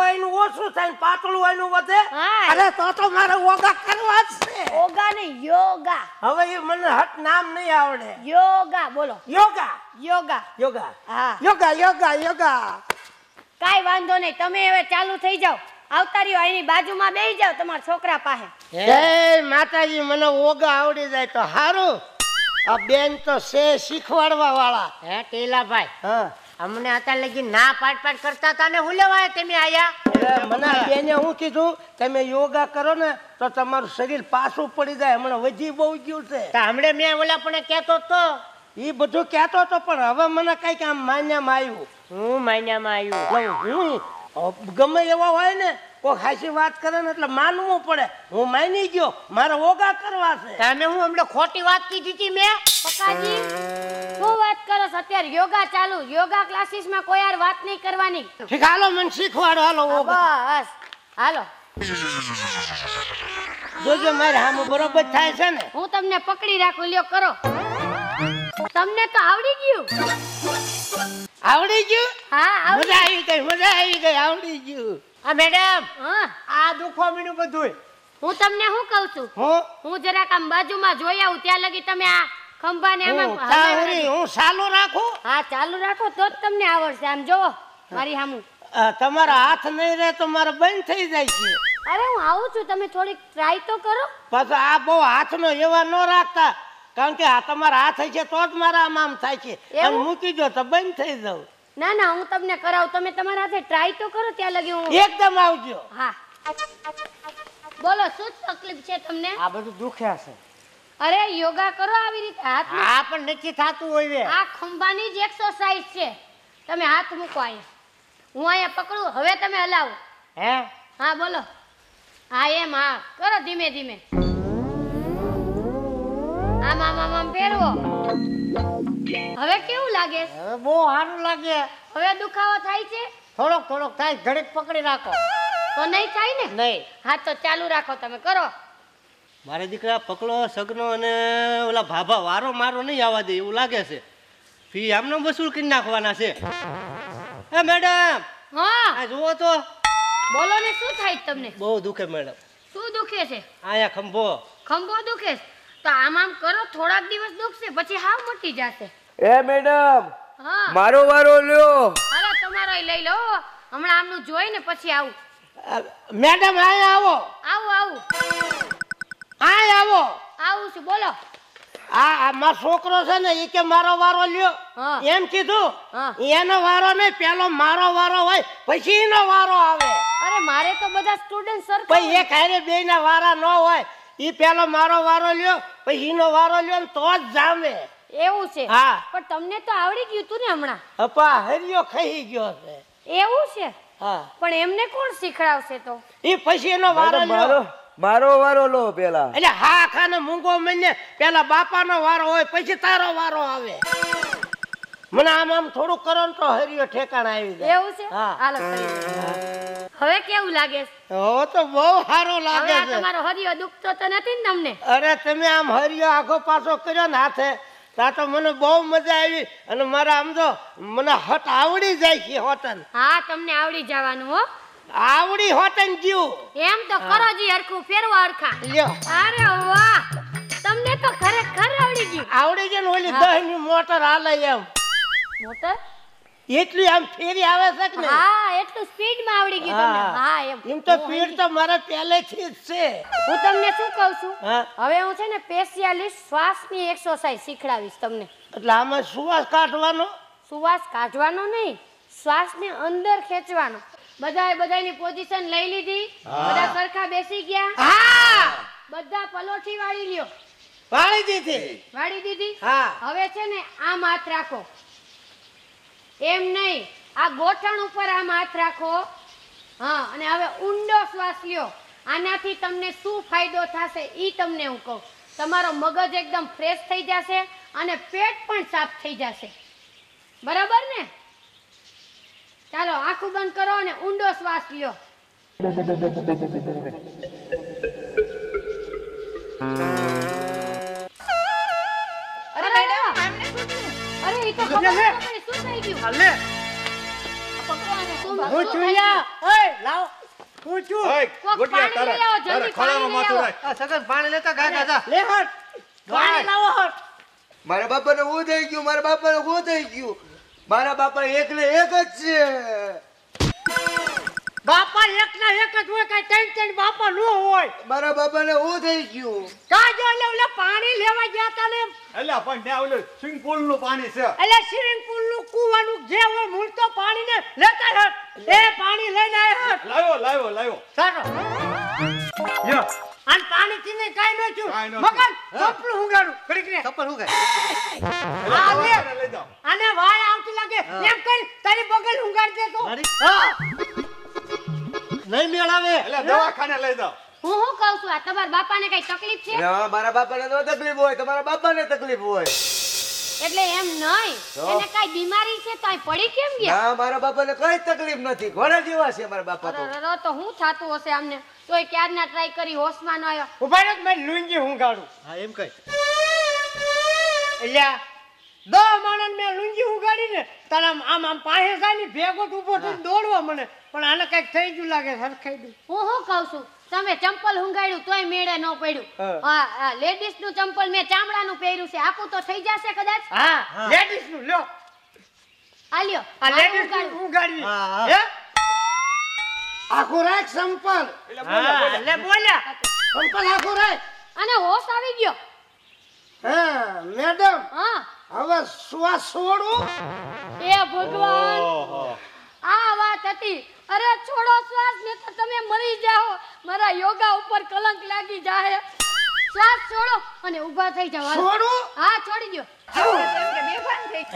હોય એનું ઓછું થાય ને પાતળું હોય એનું વધે. હા. અરે તો મારે યોગા કરવા જ છે. યોગા ને યોગા. હવે એ મને હટ નામ નહીં આવડે. યોગા બોલો. યોગા યોગા. યોગા હા. યોગા યોગા યોગા. કાઈ વાંધો નહીં, તમે હવે ચાલુ થઈ જાઓ. આવતા રહ્યો એની બાજુમાં બેસી જાઓ તમારા છોકરા પાસે. જય માતાજી, મને યોગા આવડી જાય તો સારું. આ બેન તો છે શીખવાડવા વાળા. હે ટેલાભાઈ, હા, અમને અત્યારે લગી ના પાટ કરતા હતા ને હું લેવાય તમે આયા? એટલે મને બેને હું કીધું તમે યોગા કરો ને તો તમારું શરીર પાછું પડી જાય. હમણાં વધી બહુ ગયું છે. તો હમણે મેં ઓલા પણ કહેતો તો. એ બધું કહેતો હતો પણ હવે મને કઈક આમ માન્યામાં આવ્યું. હું માન્યામાં આવ્યું. હું ગમે એવા હોય ને કોઈ હાસી વાત કરે ને એટલે માનવું પડે. હું માની ગયો, મારે યોગા કરવા છે. તમે હું હમણે ખોટી વાત કીધી હતી મેં? પપ્પાજી શું વાત કરો છો? અત્યારે યોગા ચાલુ. યોગા ક્લાસીસમાં કોઈ યાર વાત નહીં કરવાની. ઠીક, હાલો મને શીખવાડો. હાલો યોગા. બસ હાલો. જોજો મારે આમ બરોબર થાય છે ને. હું તમને પકડી રાખું, લ્યો કરો. તમને તો આવડી ગયું. આવડી ગયું? હા મજા આવી ગઈ, મજા આવી ગઈ. આવડી ગયું. આ મેડમ, હા, આ દુખો મીનું બધું. હું તમને શું કહું છું, હું જરાક આમ બાજુમાં જોઈ આવું ત્યાં લગી તમે આ ખંભાને હું ચાલુ રાખું. હા ચાલુ રાખો તો જ તમને આવડશે. આમ જોવો મારી સામું. તમારા હાથ નહીં રહે તો મારે બંધ થઈ જાય છે. અરે હું આવું છું, તમે થોડીક ટ્રાય તો કરો. પાછો આ બહુ હાથનો એવા ન રાખતા, કારણ કે આ તમારા હાથ છે તો જ મારા આમ થાય છે. અને મૂકી દો તો બંધ થઈ જાવ. ના ના, હું તમને કરાવું. તમે તમારા હાથે ટ્રાય તો કરો ત્યાં લગી હું. એકદમ આવજો. હા બોલો, શું તકલીફ છે તમને? આ બધું દુખ્યા છે. અરે યોગા કરો આવી રીતે હાથ. આ પણ નથી થાતું હોય. આ ખંભાની જ એક્સરસાઇઝ છે. તમે હાથ મૂકો અહીંયા, હું અહીંયા પકડું. હવે તમે હલાવો. હે? હા બોલો. હા એમ, હા કરો ધીમે ધીમે. આમ આમ આમ આમ ફેરવો. હવે કેવું લાગે? હવે બહુ સારું લાગે. હવે દુખાવો થાય છે? થોડોક થાય. ઘડીક પકડી રાખો તો નહીં થાય ને? નહીં. હા તો ચાલુ રાખો, તમે કરો. મારે દીકરા પકડો સગનો અને ઓલા ભાભા વારો મારો નહીં આવવા દે એવું લાગે છે. ફી આમને વસૂલ કરી નાખવાના છે. એ મેડમ, હા આ જુઓ તો. બોલો ને, શું થાય તમને? બહુ દુખે મેડમ. શું દુખે છે? આયા ખંભો. ખંભો દુખે છે? તો આમ આમ કરો, થોડાક દિવસ દુખશે પછી હાવ મટી જશે. એ મેડમ, હા મારો વારો લ્યો. હાલો તમારો લઈ લો. હમણાં આમનું જોઈ ને પછી આવું. મેડમ આયા આવો. આવું આવું આવો. આવું છું, બોલો. આ મારો છોકરો છે ને એ કે મારો વારો લ્યો. હા. એમ કીધું. હા. એનો વારો નહીં, પેલો મારો વારો હોય પછી એનો વારો આવે. અરે મારે તો બધા સ્ટુડન્ટ સરખા. ભાઈ એક હારે બે ના વારા ન હોય. ઈ પેલો મારો વારો લ્યો પછી એનો વારો લ્યો ને તો જ જામે. એવું છે? હા. પણ તમને તો આવડી ગયું તું ને હમણાં. અપા હરિયો ખાઈ ગયો છે. એવું છે? હા. પણ એમને કોણ શીખડાવશે તો? ઈ પછી એનો વારો લ્યો. મારો વારો લો પેલા. એટલે હા ખાને મૂંગો મને પેલા બાપાનો વારો હોય પછી તારો વારો આવે. મને આમ થોડું કરો ને તો હરિયો ઠેકાણા આવી જાય. એવું છે? હા. હાલો કરી દો. હવે કેવું લાગે? હો તો બહુ સારું હવે લાગે આ છે. તમારો હરિયો દુખતો તો નથી ને તમને? અરે તમે આમ હરિયો આખો પાછો કર્યો ને હાથે તા તો મને બહુ મજા આવી. અને મારા આમ તો મને હટ આવડી જાય છે હોતન. હા તમને આવડી જવાનું હો. આવડી હોતન ગયું. એમ તો કરો જી, હરખું ફેરવો હરખા. લ્યો અરે વાહ, તમને તો ખરેખર આવડી ગયું. આવડી જાય ને ઓલી 10 ની મોટર હાલે એમ. મોટર? એટલી આમ ફેરી આવે છે કે ને. હા એટલું સ્પીડમાં આવડી ગયું તમને. હા એમ તો સ્પીડ તો મારે પહેલેથી જ છે. હું તમને શું કહું છું, હા. હવે હું છે ને સ્પેશિયાલિસ્ટ શ્વાસની એક્સરસાઇઝ શીખડાવીશ તમને. એટલે આમાં શ્વાસ કાઢવાનો. શ્વાસ કાઢવાનો નહીં, શ્વાસને અંદર ખેંચવાનો. બધાની પોઝિશન લઈ લીધી? બધા સરખા બેસી ગયા? હા. બધા પલોઠી વાળી લ્યો. વાળી દીધી. વાળી દીધી? હા. હવે છે ને આમ હાથ રાખો. એમ નહીં, આ ગોઠણ ઉપર આમ હાથ રાખો. હા, અને હવે ઊંડો શ્વાસ લ્યો. આનાથી તમને શું ફાયદો થશે ઈ તમને હું કહું. તમારો મગજ એકદમ ફ્રેશ થઈ જશે અને પેટ પણ સાફ થઈ જશે. બરાબર ને? ચાલો આંખું બંધ કરો અને ઊંડો શ્વાસ લ્યો. અરે મેડમ, અરે ઈ તો ખબર નથી શું થઈ ગયું. હાલે. પકડો આને. શું હું શું છું થઈ યા ગયું? ઓય લાવ હું છું કોક પાણી લઈ આવો, જલ્દી પાણી લઈ આવો. આ સગન પાણી લેતા ગાગા જા. લે હટ પાણી લાવો હટ મારા બાપાને હું થઈ ગયું મારા બાપાને હું થઈ ગયું મારા બાપા એકને એક જ છે બાપા એક ના એક જ હોય કઈ ત્રણ ત્રણ બાપા નો હોય મારા બાપાને હું થઈ ગયું કાજો એટલે પાણી લેવા ગયા તા ને એટલે પણ ત્યાં ઓલું સ્વિમિંગ પુલ નું પાણી છે એટલે સ્વિમિંગ પૂલ નું કુવાનું જે હોય મૂળ તો પાણી ને લેતા હટ એ પાણી લઈને આય હટ લાવ્યો સારો લ્યો આન પાણી થી ને કાઈ ન છું કાંઈ ન મગન ચપલું હુંગાડું ઘડીક ને ચપ્પલ હું આ લે લઈ જાઓ આને વાય આવતી લાગે એમ કરી તારી બગલ હુંગાડ દે તો મારી? હા નહીં મેળ આવે. એટલે દવાખાને લઈ જાઓ હું શું કહું છું, આ તમારા બાપાને કઈ તકલીફ છે? એટલે મારા બાપાને તો તકલીફ હોય તમારા બાપાને તકલીફ હોય એટલે એમ નહીં, તો? એને કઈ બીમારી છે તો અહીં પડી કેમ ગયા? ના મારા બાપાને કઈ તકલીફ નથી ઘોડા જેવા છે મારા બાપા તો અરે તો હું થાતું હશે આમને? તોય ક્યારના ટ્રાય કરી, હોશમાં ન આવ્યો. ઉભા રહો મેં લુંગી હુંગાડું હા એમ કઈ. એટલે દો માણસ મેં લુંગી હુંગાડી ને તારા આમ પાસે જાય ને ભેગો જ ઊભો થઈને દોડવા મને પણ આને કઈક થઈ ગયું લાગે હરખાઈ દઉં હું શું કહું છું, તમે ચંપલ હુંગાડ્યું તોય મેળે ન પડ્યું. હા, લેડીઝ નું ચંપલ મેં ચામડાનું પહેર્યું છે, આપું તો થઈ જશે કદાચ. હા લેડીઝ નું લ્યો આ લ્યો, આ મારું લેડીઝ નું હુંગાડ્યું. હુંગાડી હા, હા. હે આખું રાખ સંપલ એટલે બોલ્યા સંપલ આખું રાખ અને હોશ આવી ગયો. હા મેડમ હા, હવે શ્વાસ છોડું એ ભગવાન, આ વાત હતી. અરે છોડો શ્વાસ, ને તો તમે મરી જાઓ. મારા યોગા ઉપર કલંક લાગી જાય. શ્વાસ છોડો અને ઊભા થઈ જાઓ. હાલો. છોડું હા, છોડી દો.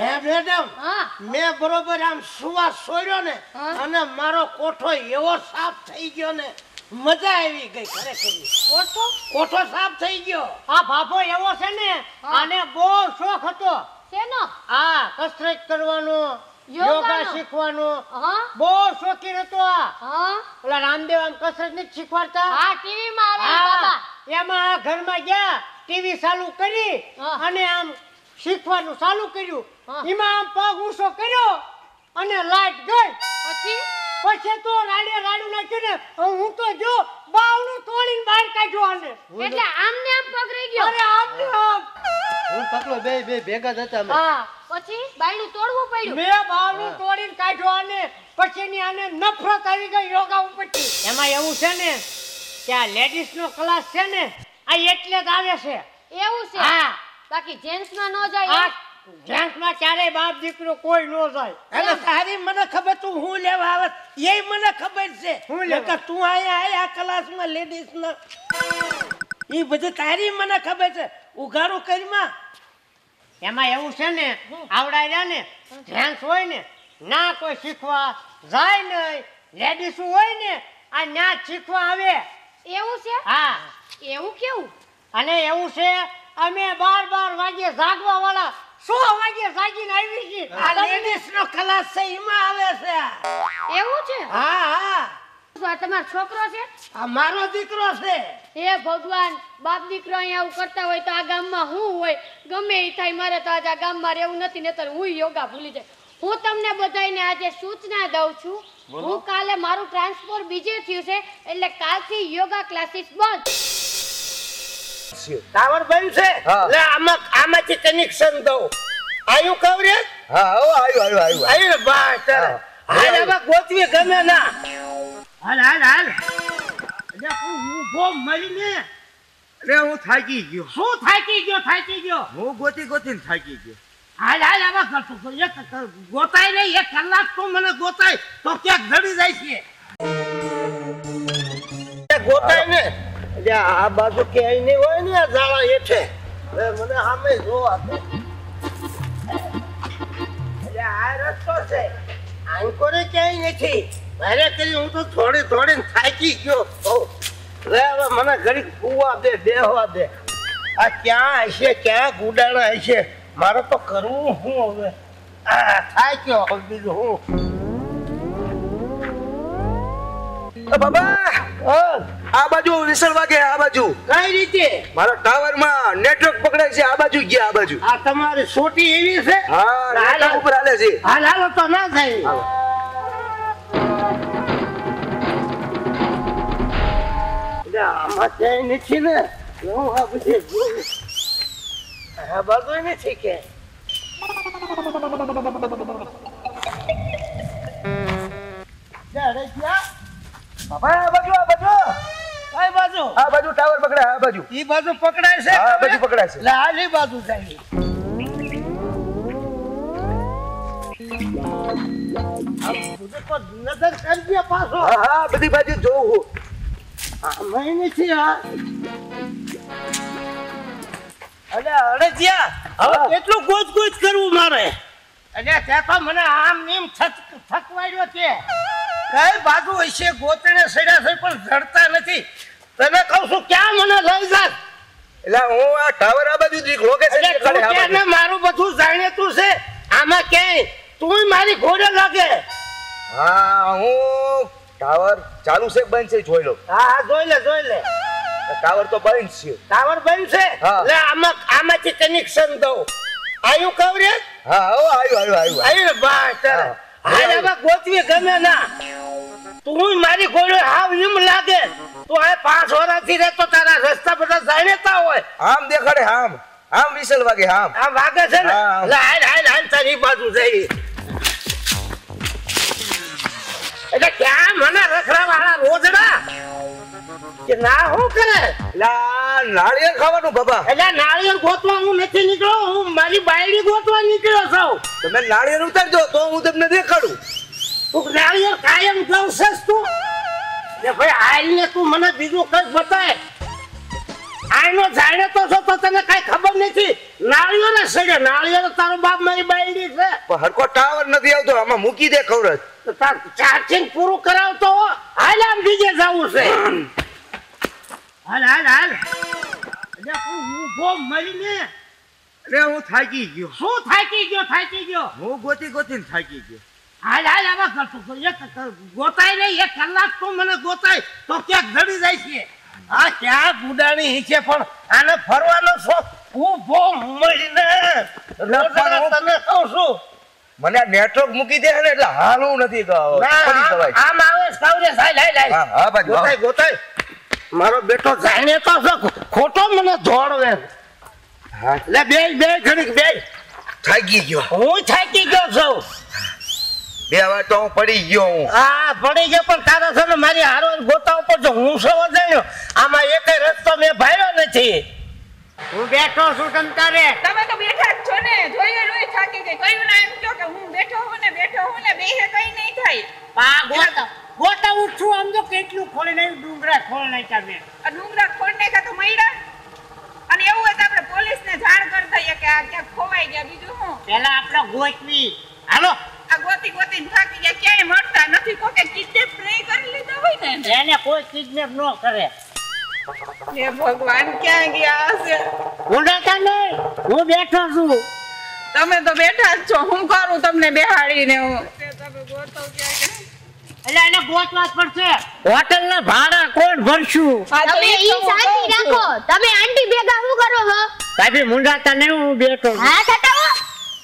હે મેડમ હા, મેં બરોબર આમ શ્વાસ છોડ્યો ને હા. અને મારો કોઠો એવો સાફ થઈ ગયો ને મજા આવી ગઈ ખરેખર ઓછો. કોઠો સાફ થઈ ગયો આ ભાભો એવો છે ને હા. આને બહુ શોખ હતો શેનો? આ કસરત કરવાનો યોગાનો. યોગા શીખવાનો હા, બહુ શોખીન હતો આ હા, ઓલા રામદેવ આમ કસરત નથી શીખવાડતા હા, ટીવી માં આવે હા. બાબા. એમાં આ ઘરમાં ગયા ટીવી ચાલુ કરી હા. અને આમ શીખવાનું ચાલુ કર્યું હા. એમાં આમ પગ ઊંચો કર્યો અને લાઈટ ગઈ પછી પછી તો રાડું નાખ્યું ને હું તો જો બાવણું તોડીને બહાર કાઢ્યો આને એટલે આમને આમ પગ રહી ગયો. અરે આમને આમ હું પકડો બે ભેગા જ હતા અમે. હા, પછી બાયણું તોડવું પડ્યું. મેં બાવણું તોડીને કાઢ્યો આને પછી ની આને નફરત આવી ગઈ યોગા ઉપરથી એમાં એવું છે ને કે આ લેડીઝ નો ક્લાસ છે ને આ એટલે જ આવે છે એવું છે? હા બાકી જેન્ટ્સ માં ન જાય આ એમ? જેન્ટ્સમાં ક્યારેય બાપ દીકરો કોઈ ન જાય એટલે તારી મને ખબર તું હું લેવા આવે એ મને ખબર છે હું લેવા તું આયા આ ક્લાસમાં લેડીઝ ના એ બધું તારી મને ખબર છે ઉઘાડું કરીમાં એમાં એવું છે ને આવડા રહ્યા ને જેન્ટ્સ હોય ને ના કોઈ શીખવા જાય નહીં લેડીઝ હોય ને આ ના શીખવા આવે એવું છે? હા એવું કેવું? અને એવું છે અમે 12 વાગે જાગવા વાળા 100 વાગે જાગીને આવી છીએ આ લેડીઝ નો ક્લાસ છે એમાં આવે છે એવું છે? હા હા શું આ તમારો છોકરો છે? આ મારો દીકરો છે હે ભગવાન, બાપ દીકરો અહીંયા આવું કરતા હોય તો આ ગામમાં હું હોય? ગમે એ થાય, મારે તો આજે આ ગામમાં રહેવું નથી, નહીતર હું યોગા ભૂલી જાય. હું તમને બધાયને આજે સૂચના દઉં છું. હું કાલે મારું ટ્રાન્સફર બીજે થયું છે, એટલે કાલથી યોગા ક્લાસીસ બંધ. ટાવર બંધ છે હા. લે આમાંથી કનેક્શન દઉં આયુ કવરેજ હા હો આવ્યું આવ્યું આવ્યું આયુ ને બસ તારે હા. હાલ હવે ગોતવી ગમે ના હાલ એટલે હું ઊભો મરીને અરે હું થાકી ગયો શું થાકી ગયો હું ગોતીને થાકી ગયો હાલ હવે કરતું એક ગોતાય નહીં 1 કલાક તો મને ગોતાય તો ક્યાંક જડી જાય છે ગોતાય ને એટલે આ બાજુ ક્યાંય નહીં હોય ને આ ઝાડા હેઠે હવે મને સામે જોવા દે એટલે આ રસ્તો છે આંકોરે ક્યાંય નથી મારે કરી હું તો થોડીને થાકી ગયો હવે મને ઘડી કુવા દે બેહવા દે આ ક્યાં હશે ક્યાં ગુડાણા હશે મારે તો કરવું શું હવે આ થાક્યો હવે બીજું હું બાબા આ બાજુ વિસલ વાગે આ બાજુ કઈ રીતે મારા ટાવર માં નેટવર્ક પકડાય છે આ બાજુ ગયા આ બાજુ આ તમારી સોટી એવી છે હા નેટવર્ક ઉપર હાલે છે હાલ હાલો તો ના થાય આમાં ક્યાંય નથી ને હું આ બધે જોઉં આ બાજુ નથી કે અરે ક્યાં બાપા આ બાજુ કઈ બાજુ આ બાજુ ટાવર પકડાય આ બાજુ ઈ બાજુ પકડાય છે આ બાજુ પકડાય છે લે આલી બાજુ જાય નજર કરજે પાછો હા હા બધી બાજુ જોઉં આમાં નથી આ અરે જ્યાં હવે કેટલું ગોચ કરવું મારે અરે ત્યાં તો મને આમ નીમ થકવાડ્યો છે કઈ બાજુ હશે ગોતણે સડ્યા છે પણ જડતા નથી તને કહું છું ક્યાં મને લઈ જા એટલે હું આ ટાવર આ બાજુ લોકેશન મારું બધું જાણીતું છે આમાં ક્યાંય તું મારી ઘોડે લાગે હા હું ટાવર ચાલુ છે કે બંધ છે જોઈ લો હા જોઈ લે ટાવર તો બંધ છે ટાવર બંધ છે હા. લે આમાંથી કનેક્શન દઉં આયુ કવરેજ હા હો આવ્યું આયુ ને બસ ચાલે હા. હાલ હવે ગોતવી ગમે ના તું મારી ઘોડે હાવ એમ લાગે તું આ 5 વર્ષથી રહેતો તારા રસ્તા બધા જાણતા હોય આમ દેખાડે આમ વિસલ વાગે આમ આ વાગે છે ને હા. લે હાલ તારી બાજુ જઈ એટલે ક્યાં મને રખડા વાળા રોજડા કે ના હું કરે લા નાળિયેર ખાવાનું બાબા એટલે નાળિયેર ગોતવા હું નથી નીકળ્યો હું મારી બાયડી ગોતવા નીકળ્યો છું તમે નાળિયેર ઉતારજો તો હું તમને દેખાડું તું નાળિયેર કાયમ ગવસસ તું ને ભાઈ આઈને તું મને બીજું કઈ બતાય આઈનો જાણે તો છો તો તને કઈ ખબર નથી નાળિયેર સડે નાળિયેર તારો બાપ મારી બાયડી છે પણ હરકો ટાવર નથી આવતો આમાં મૂકી દે ખવરજ તો તાર ચાર્જિંગ પૂરું કરાવતો હો હાલ આમ બીજે જવું છે હાલ એટલે હું બહુ મરીને અરે હું થાકી ગયો શું થાકી ગયો હું ગોતીને થાકી ગયો હાલ આવા કરતો એક ગોતાય નહીં 1 કલાક તો મને ગોતાય તો ક્યાંક જડી જાય છે આ ક્યાં ગુડાણી છે પણ આને ફરવાનો શોખ હું બહુ મળીને તને કહું છું મને આ નેટવર્ક મૂકી દે ને એટલે હાલવું નથી પડી જવાય આમ આવે સાવરે હાલ હા હા બાજુ ગોતાય મારો બેટો જાણે તો છે, ખોટો મને દોડવે હા લે બે ઘડીક બે થાકી ગયો હું થાકી ગયો છું બે વાર તો હું પડી ગયો હું હા પડી ગયો પણ તારા છે ને મારી હારો ગોતા ઉપર જો હું સવા જાણ્યો આમાં એકે રસ્તો મેં ભાળ્યો નથી હું બેઠો છું તમ તારે તમે તો બેઠા જ છો ને જોઈએ રોઈ થાકી ગઈ કયું ના એમ કહો કે હું બેઠો હું ને બેહે કઈ નહીં થાય આ ગોતા ઉઠું આમ તો કેટલું ખોલી નાખ્યું ડુંગરા ખોલ નાખ્યા મેં આ ડુંગરા ખોડ નાખ્યા તો મયડા અને એવું હોય તો આપણે પોલીસને જાણ કરી દઈએ કે આ ક્યાંક ખોવાઈ ગયા બીજું શું પેલા આપણે ગોતવી હાલો આ ગોતીને થાકી ગયા ક્યાંય મળતા નથી કોકે કિડનેપ નહીં કરી લીધા હોય ને એને કોઈ કિડનેપ ન કરે હે ભગવાન ક્યાં ગયા હશે હું ડરતા નહીં હું બેઠો છું તમે તો બેઠા જ છો હું કરું તમને બેહાડીને હું તમે ગોતો ક્યાં એટલે એને ગોતવા જ પડશે હોટલ ના ભાડા કોણ ભરશું તમે ઈ શાંતિ રાખો તમે આંટી ભેગા શું કરો છો કાફી મુંડાતા નહીં હું બેઠો છું. હા થતા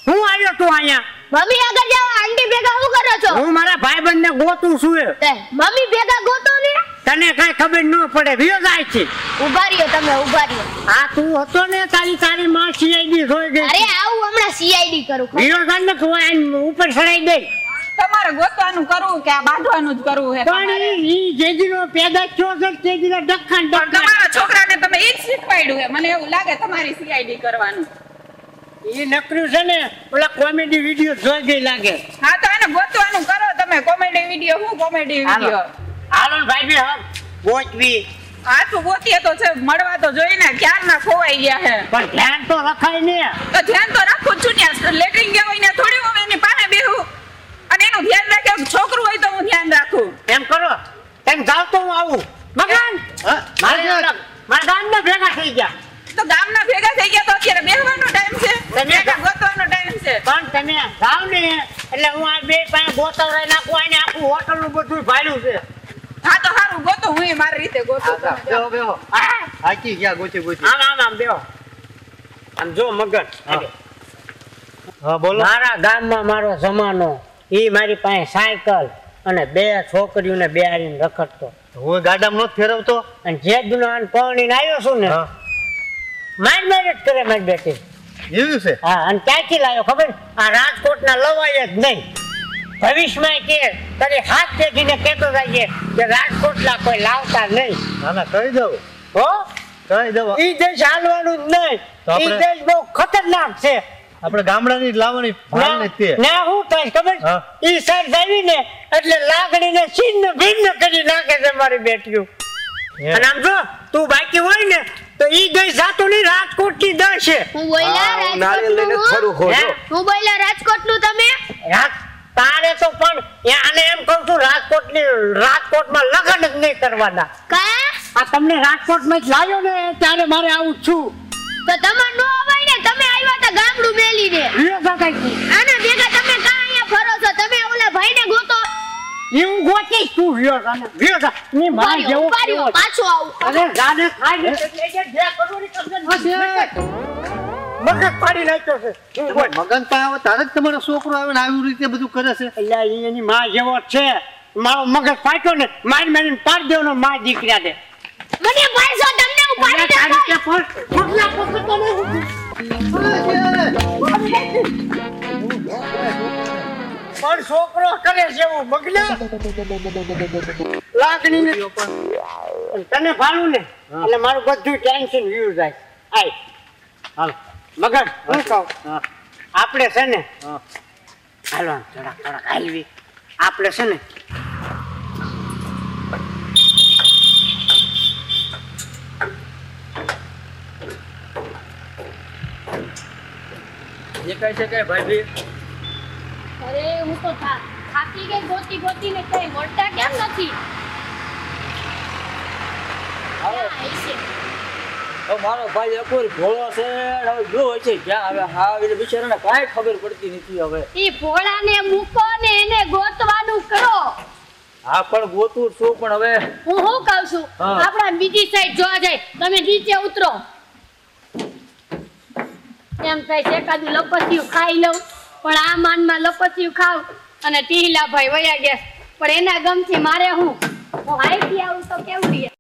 હું આવ્યો તું અહીંયા મમ્મી આગળ જાઓ આંટી ભેગા શું કરો છો હું મારા ભાઈબંધ ને ગોતું છું એ. તે મમ્મી ભેગા ગોતો ને તને કઈ ખબર ન પડે વિયો જાય છે ઉભા રહ્યો તમે ઉભા રહ્યો આ તું હતો ને તારી માં સીઆઈડી જોઈ ગઈ અરે આવું હમણાં સીઆઈડી કરું વિયો જાય ને તું આઈને ઉપર ચડાઈ દે તમારે ગોતવાનું કરવું કે આ બાંધવાનું જ કરવું હે પણ ઈ જેજીનો પેદા થયો છે તેજીનો ડખણ પણ તમારા છોકરાને તમે ઈ જ શીખવાડ્યું હે મને એવું લાગે તમારી સીઆઈડી કરવાનું ઈ નકર્યું છે ને ઓલા કોમેડી વિડિયો જોઈ ગઈ લાગે હા તો એને ગોતવાનું કરો તમે કોમેડી વિડિયો હું કોમેડી વિડિયો હાલો ભાઈ બી હા ગોતવી હા તો ગોતીએ તો છે મળવા તો જોઈને ક્યારના ખોવાઈ ગયા હે પણ ધ્યાન તો રખાય ને તો ધ્યાન તો રાખું જ છું ને લેટરિંગ ગયા હોય ને થોડી હું એની પાસે બેહું અને એનું ધ્યાન રાખે છોકરું હોય તો હું ધ્યાન રાખું એમ કરો તેમ જાવ તો હું આવું મગન મારા ગામના ભેગા થઈ ગયા તો ગામના ભેગા થઈ ગયા તો અત્યારે બેહવાનો ટાઈમ છે તમે ગોતવાનો ટાઈમ છે પણ તમે જાવ ને એટલે હું આ બે પાસે ગોતવરાઈ નાખું અને આખું હોટલ નું બધું ભાડ્યું છે હા તો સારું ગોતો હું મારી રીતે ગોતું બેહો હા થાકી ગયા ગોતી આમ બેહો આમ જો મગન હા બોલો મારા ગામમાં મારો જમાનો ઈ મારી પાસે સાયકલ અને બે છોકરીઓને બે આવીને રખડતો. હું ગાડામાં નથી ફેરવતો. અને જે દુનિયા પરણીને આવ્યો છું ને હા માર જ કરે મારી બેટી. એવું છે. હા અને ક્યાંથી લાવ્યો ખબર? આ રાજકોટના લવાય જ નહીં. ભવિષ્યમાં કે તારી હાથ દેખીને કહેતો જાય કે રાજકોટના કોઈ લાવતા નહીં. ના ના કહી દઉં. હો કહી દઉં. ઈ દેશ હાલવાનું જ નહીં. તો આપણે- ઈ દેશ બહુ ખતરનાક છે. આપણે ગામડાની જ લાવવાની ભાન જ તે. ના હું થાય ખબર? હા. ઈ સાઈડ આવીને એટલે લાગણીને છિન્ન ભિન્ન કરી નાખે છે મારી બેટીઓ. હે. અને આમ જો તું બાકી હોય ને તો ઈ ગઈ જાતો નહીં રાજકોટની દળ છે. હું બોલ્યા નારિયેલ લઈને રાજકોટનું ખરું હે? ખોટો હું બોલ્યા રાજકોટનું તમે તારે તો પણ આને એમ કહું છું રાજકોટમાં લગ્ન જ નહીં કરવાના. કા આ તમને રાજકોટમાં જ લાવ્યો ને ત્યારે મારે આવું જ છું. તો તમાર નો અવાય ને તમે આવ્યા તા ગામડું મેલીને લ્યો કાકા ઈ. આના ભેગા તમે કા અહીંયા ફરો છો તમે ઓલા ભાઈને ગોતો એવું ગોતીશ તું લ્યો કાને. લ્યો કા. ની માર જેવો ઉપાડ્યો પાછો આવું અરે જાને ખાઈ લે એટલે જે કરું ની તમને મગજ પાડી નાખ્યો છે. મગન તો આવે તારે જ તમારો છોકરો આવે ને આવી રીતે બધું કરે છે. એટલે ઈ એની માં જેવો જ છે. મારો મગજ પાટ્યો ને મારી મારીને પાડી દેવાનો માં દીકરા દે. મને પાછો તમને ઉપાડી દે તારી કે પગલા પકડતો નહીં. પણ છોકરો કરે છે એવું મગના લાગણી ને તને ભાલું ને એટલે મારું બધું ટેન્શન વ્યૂ જાય. આય હાલ મગન હું કહું આપણે છે ને હાલો આમ થોડાક હાલવી. આપણે છે ને દેખાય છે કે ભાઈ અરે હું તો થાકી ગઈ ગોતી ગોતીને કઈ મળતા કેમ નથી ક્યાં હશે? મારો ભાઈ અકોર ભોળો છે હવે જો હોય છે ક્યાં હવે હા એટલે બિચારાને કાંઈ ખબર પડતી નથી હવે. ઈ ભોળાને મૂકો ને એને ગોતવાનું કરો. હા પણ ગોતું છું પણ હવે હું શું કહું છું હા. આપણા બીજી સાઈડ જોવા જાય તમે નીચે ઉતરો એમ થાય છે એકાદું લપસ્યું ખાઈ લઉં પણ આ માનમાં લપસ્યું ખાવ અને ટીહલા ભાઈ વયા ગયા પણ એના ગમથી મારે હું આઈથી આવું તો કેવું રહે